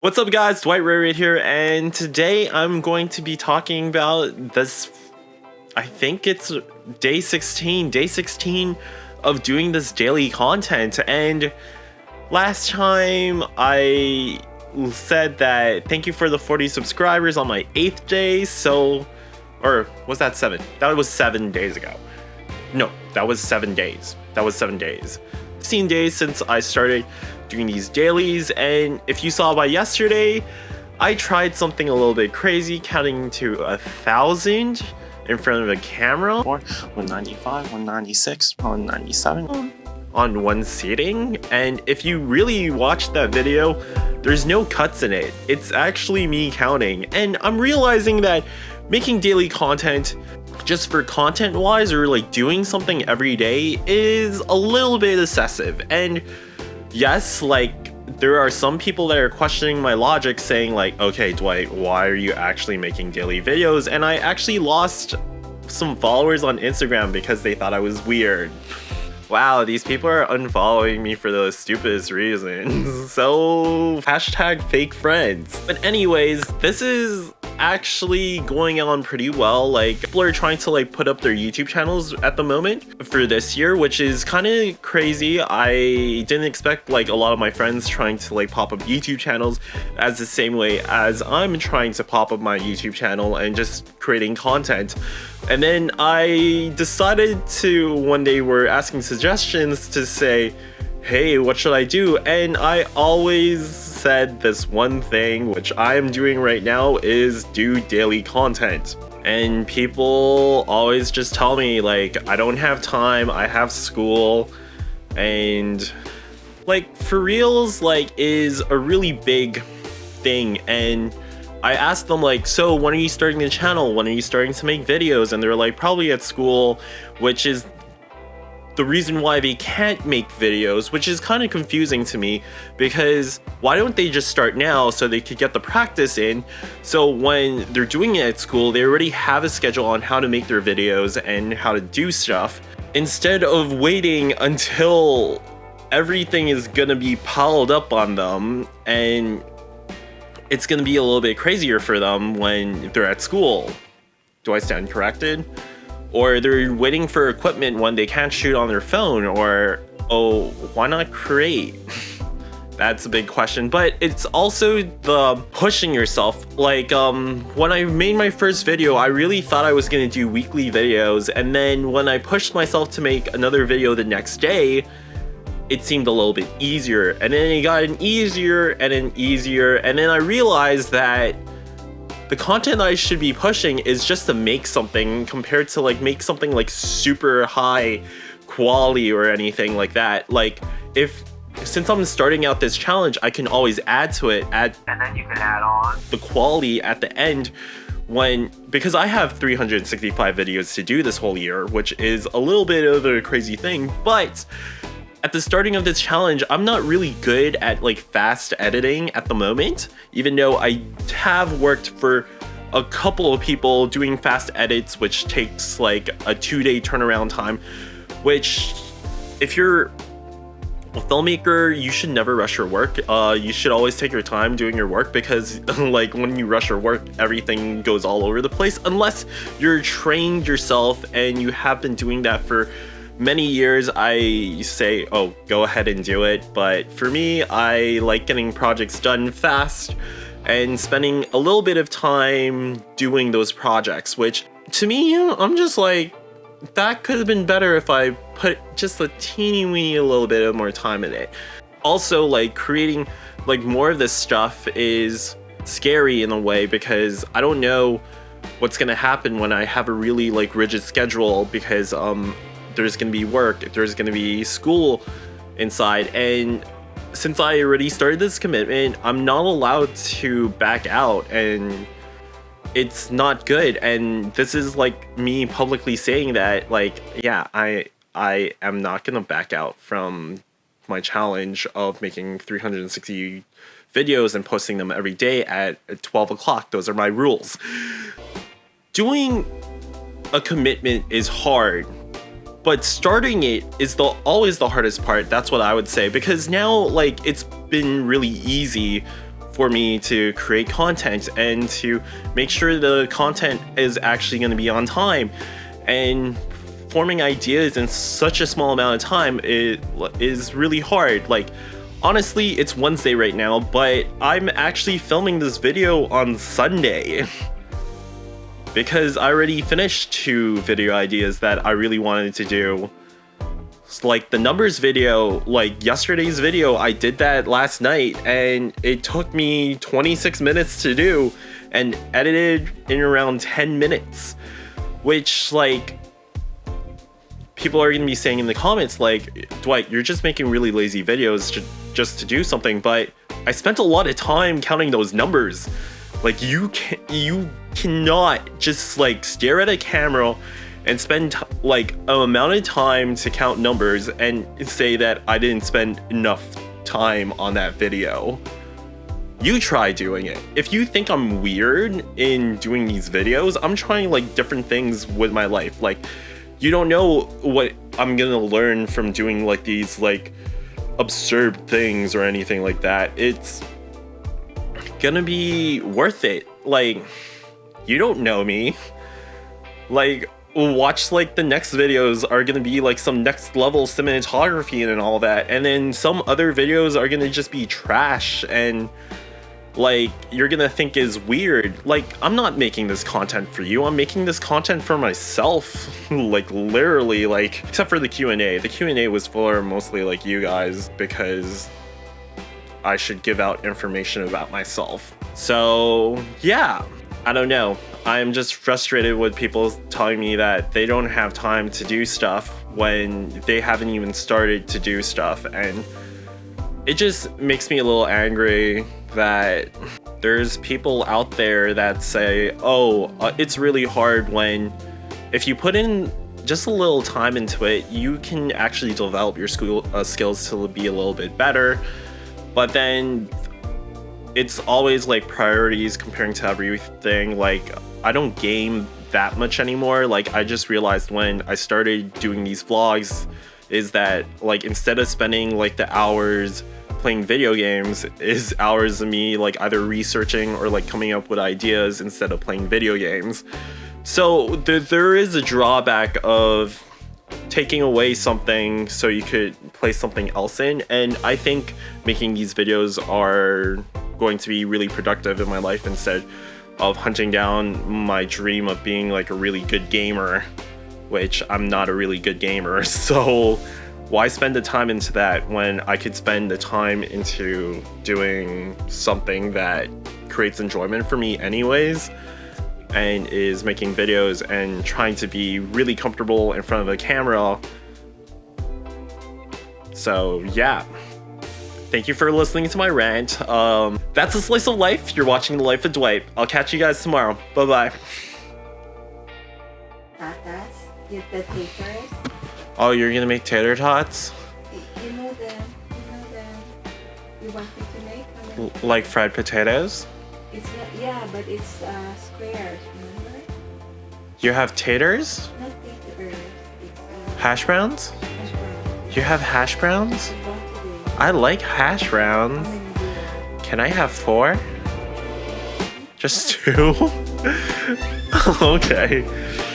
What's up guys, Dwight right here, and today I'm going to be talking about this, I think it's day 16 of doing this daily content. And last time I said that thank you for the 40 subscribers on my 8th day, or was that 7? That was 7 days ago. No, that was 7 days. 16 days since I started doing these dailies, and if you saw by yesterday, I tried something a little bit crazy, counting to 1,000 in front of a camera. 195, 196, 197 on one seating. And if you really watch that video, there's no cuts in it. It's actually me counting, and I'm realizing that making daily content just for content wise, or like doing something every day, is a little bit excessive. And yes, like there are some people that are questioning my logic, saying like, okay Dwight, why are you actually making daily videos? And I actually lost some followers on Instagram because they thought I was weird. Wow, these people are unfollowing me for the stupidest reasons. So hashtag fake friends. But anyways, this is actually going on pretty well. Like, people are trying to like put up their YouTube channels at the moment for this year, which is kind of crazy. I didn't expect like a lot of my friends trying to like pop up YouTube channels as the same way as I'm trying to pop up my YouTube channel and just creating content. And then I decided to, one day we're asking suggestions to say, hey, what should I do? And I always said this one thing, which I'm doing right now, is do daily content. And people always just tell me like, I don't have time, I have school, and like for reals, like is a really big thing. And I asked them like, so when are you starting the channel? When are you starting to make videos? And they're like, probably at school, which is the reason why they can't make videos, which is kind of confusing to me, because why don't they just start now so they could get the practice in, so when they're doing it at school, they already have a schedule on how to make their videos and how to do stuff, instead of waiting until everything is gonna be piled up on them and it's gonna be a little bit crazier for them when they're at school. Do I stand corrected? Or they're waiting for equipment when they can't shoot on their phone, or, oh, why not create? That's a big question. But it's also the pushing yourself. Like, when I made my first video, I really thought I was gonna do weekly videos, and then when I pushed myself to make another video the next day, it seemed a little bit easier, and then it got easier, and then I realized that the content I should be pushing is just to make something, compared to like make something like super high quality or anything like that. Like, since I'm starting out this challenge, I can always add to it, and then you can add on the quality at the end, because I have 365 videos to do this whole year, which is a little bit of a crazy thing. But at the starting of this challenge, I'm not really good at like fast editing at the moment, even though I have worked for a couple of people doing fast edits, which takes like a 2-day turnaround time, which if you're a filmmaker, you should never rush your work. You should always take your time doing your work, because like when you rush your work, everything goes all over the place, unless you're trained yourself and you have been doing that for many years. I say, oh, go ahead and do it. But for me, I like getting projects done fast and spending a little bit of time doing those projects, which to me, I'm just like, that could have been better if I put just a teeny weeny a little bit of more time in it. Also, like creating like more of this stuff is scary in a way, because I don't know what's gonna happen when I have a really like rigid schedule, because there's gonna be work, there's gonna be school inside, and since I already started this commitment, I'm not allowed to back out, and it's not good. And this is like me publicly saying that, like, yeah, I am not gonna back out from my challenge of making 360 videos and posting them every day at 12 o'clock. Those are my rules. Doing a commitment is hard, but starting it is always the hardest part. That's what I would say, because now like it's been really easy for me to create content and to make sure the content is actually going to be on time. And forming ideas in such a small amount of time is really hard. Like, honestly, it's Wednesday right now, but I'm actually filming this video on Sunday because I already finished 2 video ideas that I really wanted to do. Like the numbers video, like yesterday's video, I did that last night and it took me 26 minutes to do and edited in around 10 minutes, which, like, people are going to be saying in the comments, like, Dwight, you're just making really lazy videos just to do something. But I spent a lot of time counting those numbers. Like, you cannot just like stare at a camera and spend like an amount of time to count numbers and say that I didn't spend enough time on that video. You try doing it. If you think I'm weird in doing these videos, I'm trying like different things with my life. Like, you don't know what I'm gonna learn from doing like these like absurd things or anything like that. It's gonna be worth it. Like, you don't know me. Like, watch, like, the next videos are gonna be like some next level cinematography and all that, and then some other videos are gonna just be trash and like you're gonna think is weird. Like, I'm not making this content for you, I'm making this content for myself. Like, literally, like, except for the Q&A. The Q&A was for mostly like you guys because I should give out information about myself. So yeah, I don't know. I'm just frustrated with people telling me that they don't have time to do stuff when they haven't even started to do stuff, and it just makes me a little angry that there's people out there that say, oh, it's really hard, when if you put in just a little time into it, you can actually develop your skills to be a little bit better. But then it's always like priorities comparing to everything. Like, I don't game that much anymore. Like, I just realized when I started doing these vlogs is that, like, instead of spending like the hours playing video games, is hours of me like either researching or like coming up with ideas instead of playing video games. So there is a drawback of taking away something so you could play something else in, and I think making these videos are going to be really productive in my life instead of hunting down my dream of being like a really good gamer, which I'm not a really good gamer. So why spend the time into that when I could spend the time into doing something that creates enjoyment for me anyways, and is making videos and trying to be really comfortable in front of a camera. So yeah, thank you for listening to my rant. That's a slice of life. You're watching The Life of Dwight. I'll catch you guys tomorrow. Bye bye. Tatas, the taters. Oh, you're gonna make tater tots? You know them. You want me to make them? Like fried potatoes? It's not, yeah, but it's squares, remember? You have taters? Not taters. It's Hash browns? hash brown. You have hash browns? I bought today. I like hash browns. How many do you have? Can I have 4? Just 2? Okay.